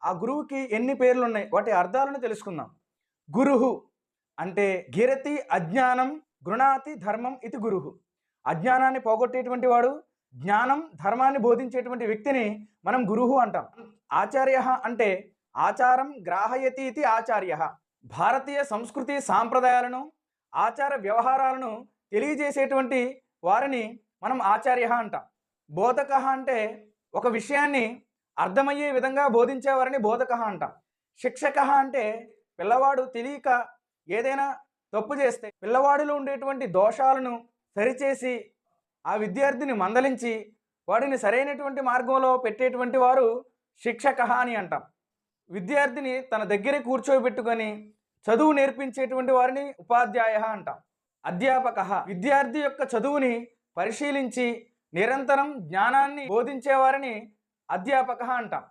ఆ గురువుకి ఎన్ని పేర్లు ఉన్నాయి, వాటి అర్థాలను తెలుసుకుందాం. గురుహు అంటే గిరతి అజ్ఞానం గృణాతి ధర్మం ఇది గురుహు. అజ్ఞానాన్ని పోగొట్టేటువంటి వాడు, జ్ఞానం ధర్మాన్ని బోధించేటువంటి వ్యక్తిని మనం గురుహు అంటాం. ఆచార్య అంటే ఆచారం గ్రాహయతి ఇది ఆచార్య. భారతీయ సంస్కృతి సాంప్రదాయాలను, ఆచార వ్యవహారాలను తెలియజేసేటువంటి వారిని మనం ఆచార్య అంటాం. బోధక అంటే ఒక విషయాన్ని అర్థమయ్యే విధంగా బోధించేవారిని బోధక అంటాం. శిక్షక అంటే పిల్లవాడు తెలియక ఏదైనా తప్పు చేస్తే పిల్లవాడిలో ఉండేటువంటి దోషాలను సరిచేసి ఆ విద్యార్థిని మందలించి వాడిని సరైనటువంటి మార్గంలో పెట్టేటువంటి వారు శిక్షక అని అంటాం. విద్యార్థిని తన దగ్గరే కూర్చోబెట్టుకొని చదువు నేర్పించేటువంటి వారిని ఉపాధ్యాయ అంటాం. అధ్యాపక విద్యార్థి యొక్క చదువుని పరిశీలించి నిరంతరం జ్ఞానాన్ని బోధించేవారిని అధ్యాపక అంటాం.